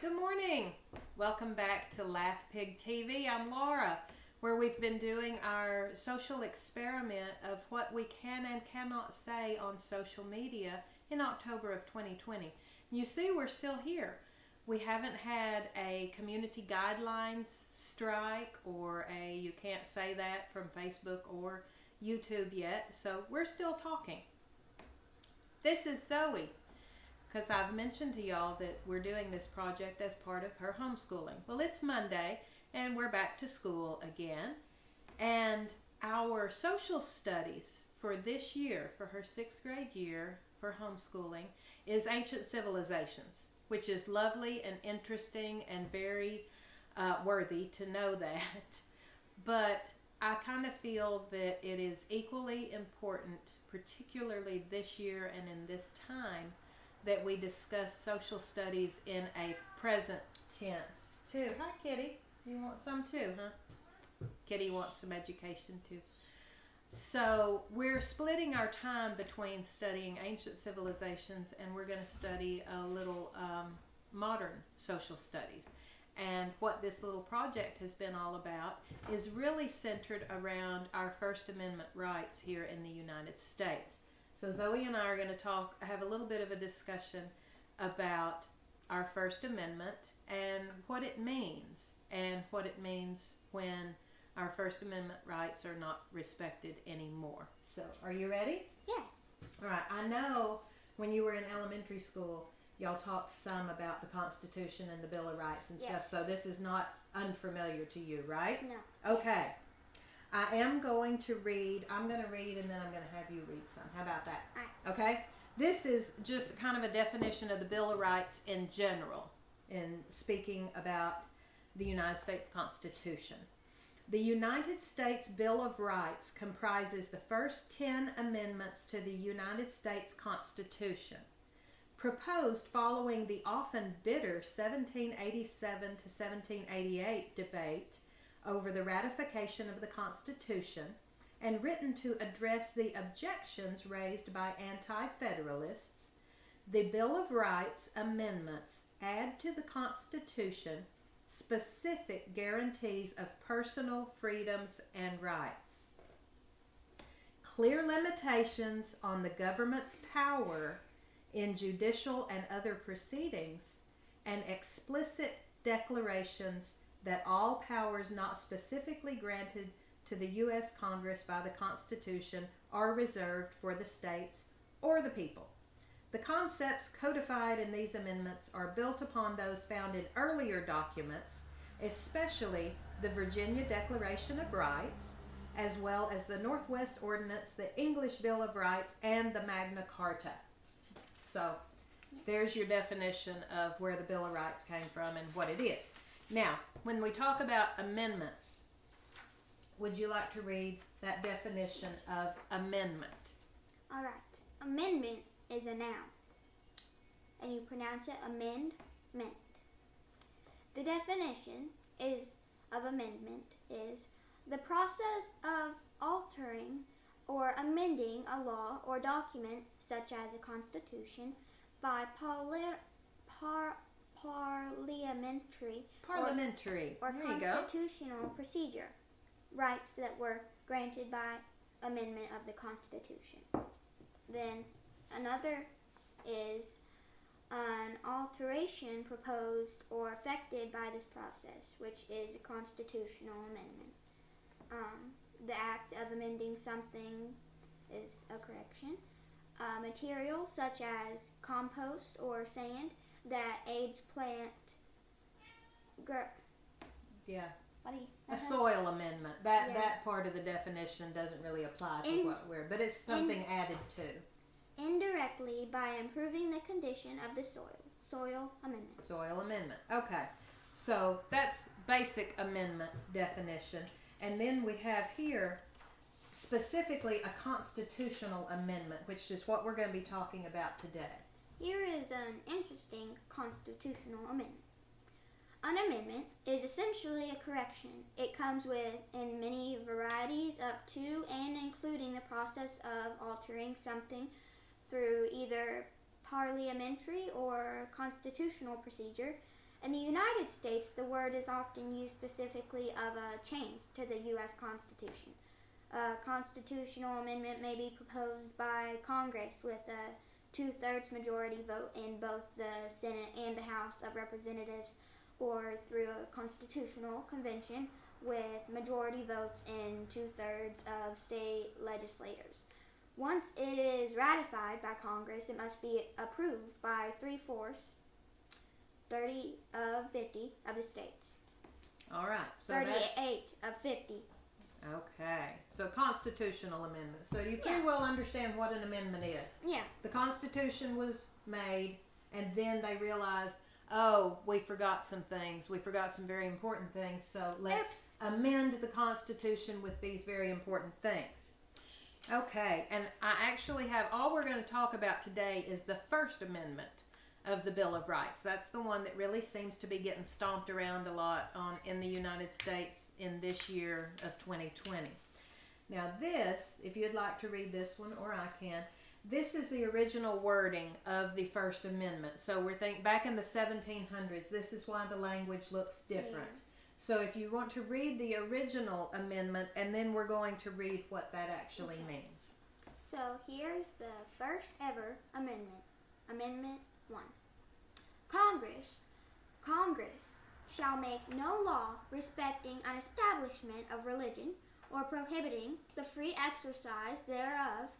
Good morning. Welcome back to Laugh Pig TV. I'm Laura, where we've been doing our social experiment of what we can and cannot say on social media in October of 2020. You see, we're still here. We haven't had a community guidelines strike or a you can't say that from Facebook or YouTube yet, so we're still talking. This is Zoe. Because I've mentioned to y'all that we're doing this project as part of her homeschooling. Well, it's Monday, and we're back to school again. And our social studies for this year, for her 6th grade year for homeschooling, is Ancient Civilizations, which is lovely and interesting and very worthy to know that. But I kind of feel that it is equally important, particularly this year and in this time, that we discuss social studies in a present tense too. Hi, Kitty. You want some too, huh? Kitty wants some education too. So we're splitting our time between studying ancient civilizations and we're going to study a little modern social studies. And what this little project has been all about is really centered around our First Amendment rights here in the United States. So Zoe and I are going to have a little bit of a discussion about our First Amendment and what it means when our First Amendment rights are not respected anymore. So, are you ready? Yes. All right. I know when you were in elementary school, y'all talked some about the Constitution and the Bill of Rights and stuff, so this is not unfamiliar to you, right? No. Okay. Yes. I'm going to read and then I'm going to have you read some. How about that? All right. Okay? This is just kind of a definition of the Bill of Rights in general, in speaking about the United States Constitution. The United States Bill of Rights comprises the first 10 amendments to the United States Constitution, proposed following the often bitter 1787 to 1788 debate over the ratification of the Constitution, and written to address the objections raised by anti-federalists. The Bill of Rights amendments add to the Constitution specific guarantees of personal freedoms and rights, clear limitations on the government's power in judicial and other proceedings, and explicit declarations that all powers not specifically granted to the U.S. Congress by the Constitution are reserved for the states or the people. The concepts codified in these amendments are built upon those found in earlier documents, especially the Virginia Declaration of Rights, as well as the Northwest Ordinance, the English Bill of Rights, and the Magna Carta. So, there's your definition of where the Bill of Rights came from and what it is. Now, when we talk about amendments, would you like to read that definition of amendment? All right. Amendment is a noun, and you pronounce it amendment. The definition of amendment is the process of altering or amending a law or document, such as a constitution, by parliamentary or constitutional procedure, rights that were granted by amendment of the Constitution. Then another is an alteration proposed or affected by this process, which is a constitutional amendment. The act of amending something is a correction. Material such as compost or sand that aids plant a soil amendment. That part of the definition doesn't really apply to what we're, but it's something added to. Indirectly by improving the condition of the soil. Soil amendment. Soil amendment. Okay. So that's basic amendment definition. And then we have here specifically a constitutional amendment, which is what we're going to be talking about today. Here is an interesting constitutional amendment. An amendment is essentially a correction. It comes in many varieties, up to and including the process of altering something through either parliamentary or constitutional procedure, In the United States, the word is often used specifically of a change to the U.S. Constitution. A constitutional amendment may be proposed by Congress with a two-thirds majority vote in both the Senate and the House of Representatives, or through a constitutional convention with majority votes in two-thirds of state legislators. Once it is ratified by Congress, it must be approved by 3/4, 30 of 50 of the states. All right. So 38 of 50. Okay. So constitutional amendment. So you pretty well understand what an amendment is. Yeah. The Constitution was made, and then they realized, oh, we forgot some things. We forgot some very important things. So let's amend the Constitution with these very important things. Okay. And I actually have, all we're going to talk about today is the First Amendment of the Bill of Rights. That's the one that really seems to be getting stomped around a lot in the United States in this year of 2020. Now this, if you'd like to read this one, or I can, this is the original wording of the First Amendment. So we're back in the 1700s. This is why the language looks different. Yeah. So if you want to read the original amendment, and then we're going to read what that actually means. So here's the first ever amendment. Amendment 1. Congress shall make no law respecting an establishment of religion or prohibiting the free exercise thereof,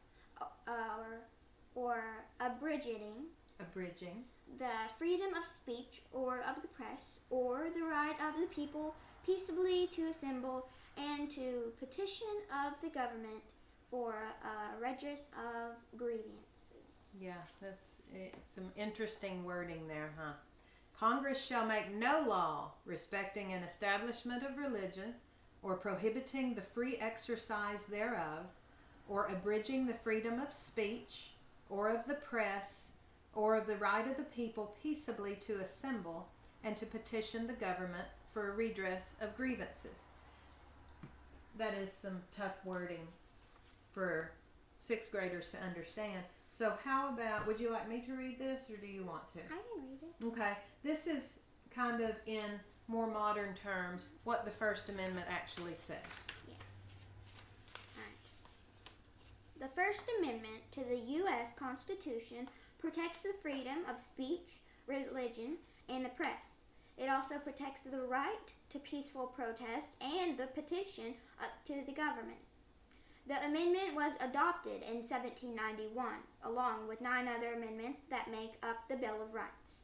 or abridging the freedom of speech or of the press, or the right of the people peaceably to assemble and to petition of the government for a redress of grievances. Yeah, that's some interesting wording there, huh? Congress shall make no law respecting an establishment of religion or prohibiting the free exercise thereof, or abridging the freedom of speech or of the press, or of the right of the people peaceably to assemble and to petition the government for a redress of grievances. That is some tough wording for sixth graders to understand. So how about, would you like me to read this, or do you want to? I can read it. Okay. This is kind of in more modern terms what the First Amendment actually says. Yes. All right. The First Amendment to the U.S. Constitution protects the freedom of speech, religion, and the press. It also protects the right to peaceful protest and the petition to the government. The amendment was adopted in 1791, along with 9 other amendments that make up the Bill of Rights,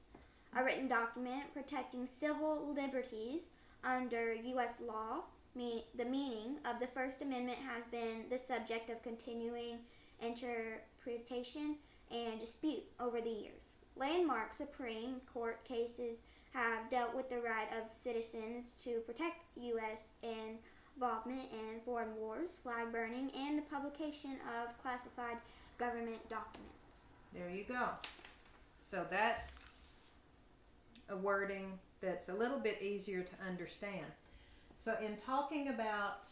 a written document protecting civil liberties under U.S. law. The meaning of the First Amendment has been the subject of continuing interpretation and dispute over the years. Landmark Supreme Court cases have dealt with the right of citizens to protect U.S. involvement in foreign wars, flag burning, and the publication of classified government documents. There you go. So that's a wording that's a little bit easier to understand. So in talking about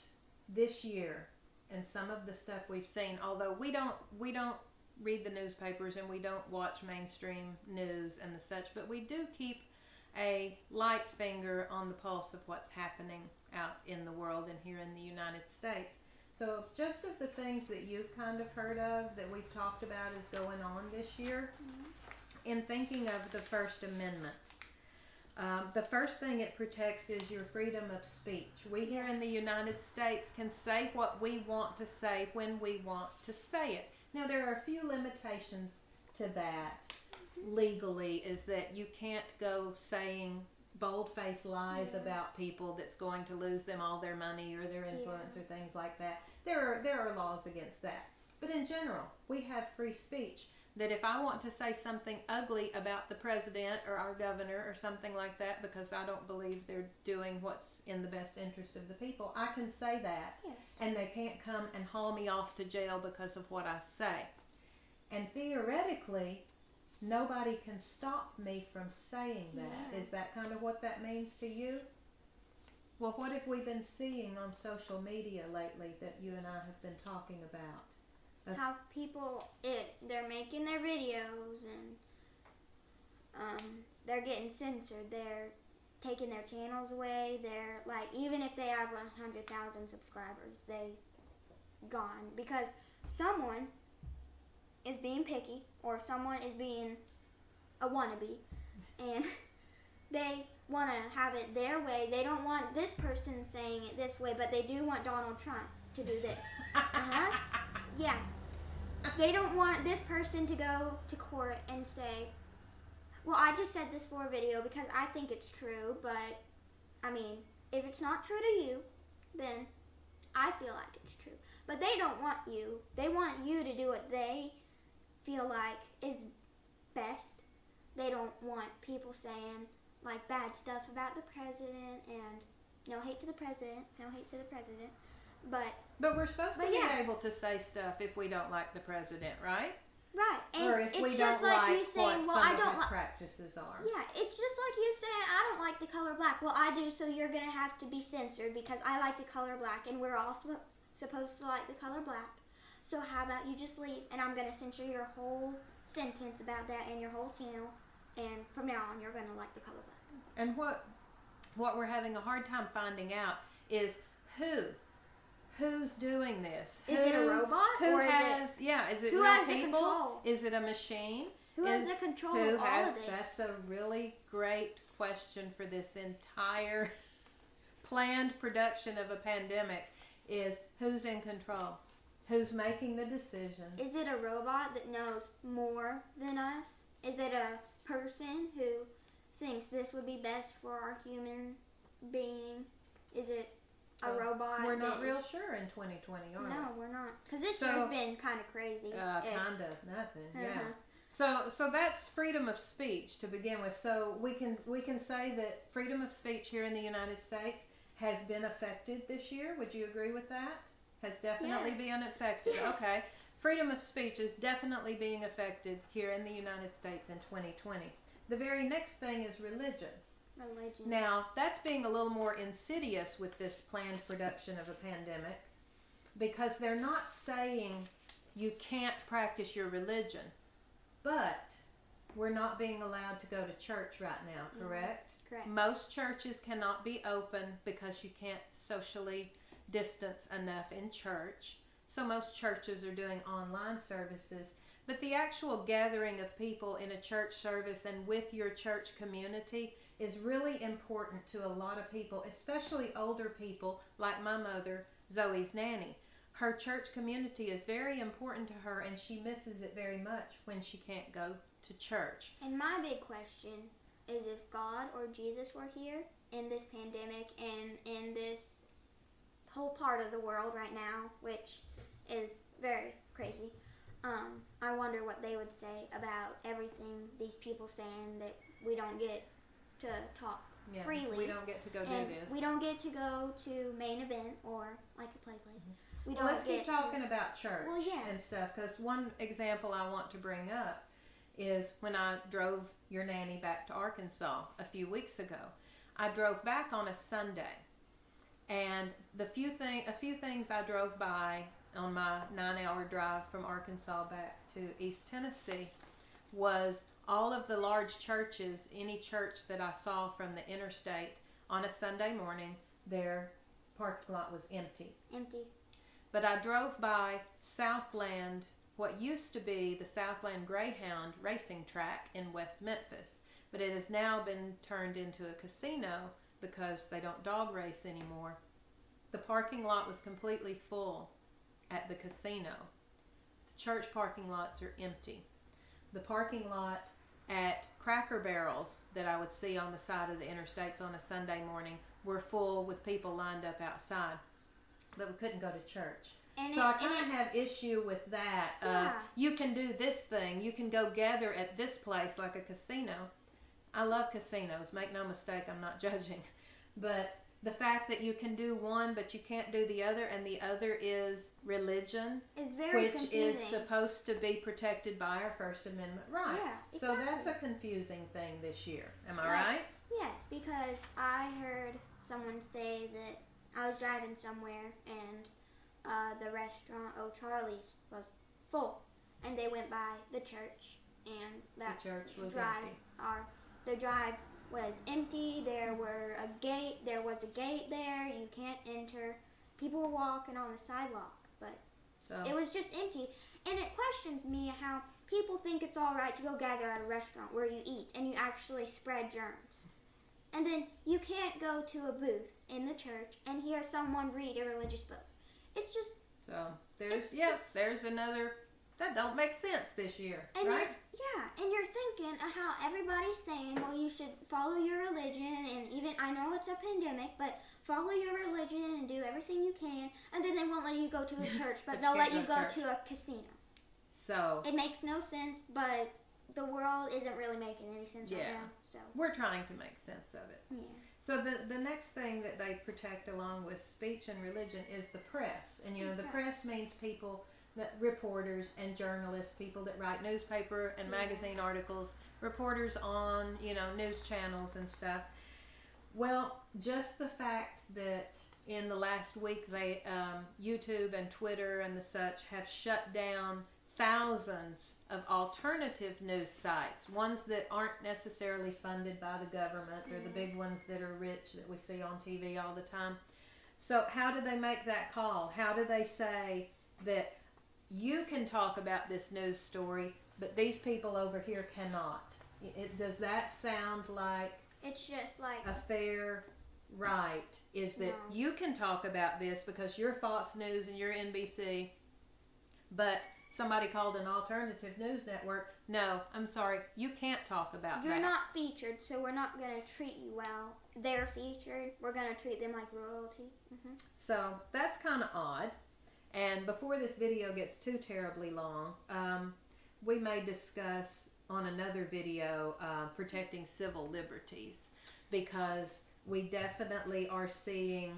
this year and some of the stuff we've seen, although we don't read the newspapers and we don't watch mainstream news and the such, but we do keep a light finger on the pulse of what's happening out in the world and here in the United States. So just of the things that you've kind of heard of that we've talked about is going on this year, in thinking of the First Amendment, the first thing it protects is your freedom of speech. We here in the United States can say what we want to say when we want to say it. Now there are a few limitations to that legally, is that you can't go saying bold-faced lies about people that's going to lose them all their money or their influence or things like that. There are laws against that. But in general, we have free speech. That if I want to say something ugly about the president or our governor or something like that because I don't believe they're doing what's in the best interest of the people, I can say that. Yes. And they can't come and haul me off to jail because of what I say. And theoretically, nobody can stop me from saying that. Yeah. Is that kind of what that means to you? Well, what have we been seeing on social media lately that you and I have been talking about? How people, they're making their videos and they're getting censored. taking their channels away. They're like, even if they have 100,000 subscribers, they gone because someone is being picky or someone is being a wannabe, and they want to have it their way. They don't want this person saying it this way, but they do want Donald Trump to do this. Yeah. They don't want this person to go to court and say, well, I just said this for a video because I think it's true, but, I mean, if it's not true to you, then I feel like it's true. But they don't want you. They want you to do what they feel like is best. They don't want people saying, like, bad stuff about the president, and no hate to the president, no hate to the president. But we're supposed to be able to say stuff if we don't like the president, right? Right. And or if we don't like what some of his practices are. Yeah, it's just like you saying, I don't like the color black. Well, I do, so you're going to have to be censored because I like the color black, and we're all supposed to like the color black. So how about you just leave, and I'm going to censor your whole sentence about that and your whole channel, and from now on, you're going to like the color black. And what we're having a hard time finding out is who's doing this? Is it a robot? Who has? Is it who real has people? The control? Is it a machine? Who has the control of all of this? That's a really great question for this entire planned production of a pandemic. Is who's in control? Who's making the decisions? Is it a robot that knows more than us? Is it a person who thinks this would be best for our human being? Is it a robot? We're not real sure in 2020, are we? No, we're not. Because this year's been kind of crazy. Kind of nothing. Yeah. So that's freedom of speech to begin with. So we can say that freedom of speech here in the United States has been affected this year. Would you agree with that? Has definitely been affected. Yes. Okay. Freedom of speech is definitely being affected here in the United States in 2020. The very next thing is religion. Now, that's being a little more insidious with this planned production of a pandemic because they're not saying you can't practice your religion, but we're not being allowed to go to church right now, correct? Correct. Most churches cannot be open because you can't socially distance enough in church. So most churches are doing online services, but the actual gathering of people in a church service and with your church community is really important to a lot of people, especially older people like my mother, Zoe's nanny. Her church community is very important to her, and she misses it very much when she can't go to church. And my big question is, if God or Jesus were here in this pandemic and in this whole part of the world right now, which is very crazy, I wonder what they would say about everything these people saying that we don't get to talk freely. We don't get to go do this. We don't get to go to main event or like a play place. Let's keep talking about church and stuff, because one example I want to bring up is when I drove your nanny back to Arkansas a few weeks ago. I drove back on a Sunday, and a few things I drove by on my 9-hour drive from Arkansas back to East Tennessee was all of the large churches. Any church that I saw from the interstate on a Sunday morning, their parking lot was empty. But I drove by Southland, what used to be the Southland Greyhound racing track in West Memphis, but it has now been turned into a casino because they don't dog race anymore. The parking lot was completely full at the casino. The church parking lots are empty. The parking lot at Cracker Barrels that I would see on the side of the interstates on a Sunday morning were full with people lined up outside, but we couldn't go to church. So I kind of have issue with that. You can do this thing. You can go gather at this place like a casino. I love casinos. Make no mistake, I'm not judging. But the fact that you can do one but you can't do the other, and the other is religion, is very confusing. Is supposed to be protected by our First Amendment rights. Yeah, exactly. So that's a confusing thing this year. Am I right? Yes, because I heard someone say that I was driving somewhere and the restaurant O'Charlie's was full, and they went by the church, and that the church was empty. The drive was empty. There was a gate there. You can't enter. People were walking on the sidewalk, but it was just empty. And it questioned me how people think it's all right to go gather at a restaurant where you eat and you actually spread germs. And then you can't go to a booth in the church and hear someone read a religious book. It's just... So, there's another... That don't make sense this year, and right? And you're thinking of how everybody's saying, well, you should follow your religion, and even, I know it's a pandemic, but follow your religion and do everything you can, and then they won't let you go to a church, but they'll let you go to a casino. So... It makes no sense, but the world isn't really making any sense right now. So we're trying to make sense of it. Yeah. So the next thing that they protect along with speech and religion is the press. And, the press means people... reporters and journalists, people that write newspaper and magazine articles, reporters on, news channels and stuff. Well, just the fact that in the last week they, YouTube and Twitter and the such have shut down thousands of alternative news sites, ones that aren't necessarily funded by the government or the big ones that are rich that we see on TV all the time. So how do they make that call? How do they say that you can talk about this news story, but these people over here cannot? Does that sound like it's just like a fair right? Is that you can talk about this because you're Fox News and you're NBC, but somebody called an alternative news network, no, I'm sorry, you can't talk about that. You're not featured, so we're not going to treat you well. They're featured. We're going to treat them like royalty. So that's kind of odd. And before this video gets too terribly long, we may discuss on another video protecting civil liberties, because we definitely are seeing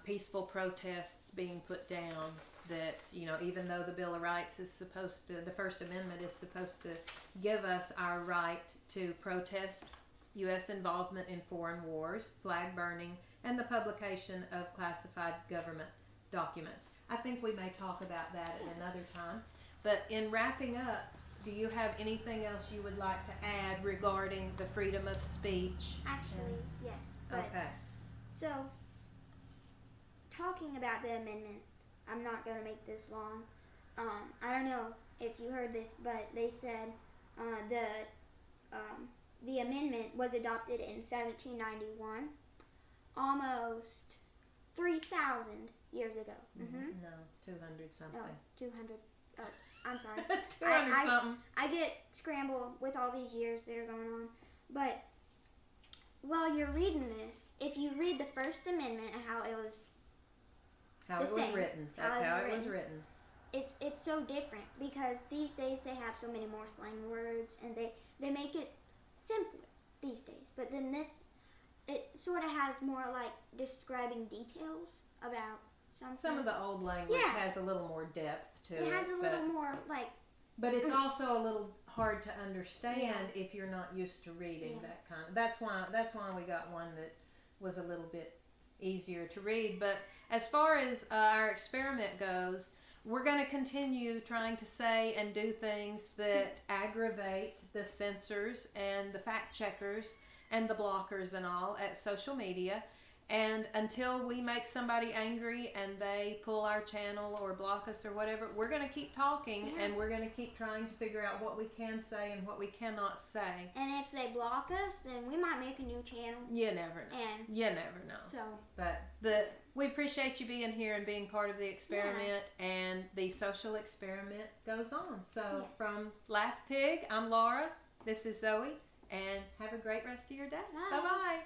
peaceful protests being put down that, even though the Bill of Rights is supposed to, the First Amendment is supposed to give us our right to protest U.S. involvement in foreign wars, flag burning, and the publication of classified government documents. I think we may talk about that at another time. But in wrapping up, do you have anything else you would like to add regarding the freedom of speech? Actually, yes. But, okay. So, talking about the amendment, I'm not going to make this long. I don't know if you heard this, but they said the amendment was adopted in 1791, almost 3,000 years ago. No, 200 something. Oh, 200. Oh, I'm sorry. 200 something. I get scrambled with all these years that are going on. But while you're reading this, if you read the First Amendment and how it was written. That's how it was written. It's so different, because these days they have so many more slang words, and they make it simpler these days. But then this, it sort of has more like describing details about something. Some of the old language has a little more depth to it. It has a little more like... But it's also a little hard to understand if you're not used to reading that kind of... That's why we got one that was a little bit easier to read. But as far as our experiment goes, we're going to continue trying to say and do things that aggravate the censors and the fact checkers and the blockers and all at social media. And until we make somebody angry and they pull our channel or block us or whatever, we're going to keep talking and we're going to keep trying to figure out what we can say and what we cannot say. And if they block us, then we might make a new channel. You never know. You never know. So, but we appreciate you being here and being part of the experiment, and the social experiment goes on. So from Laugh Pig, I'm Laura. This is Zoe, and have a great rest of your day. Bye. Bye-bye.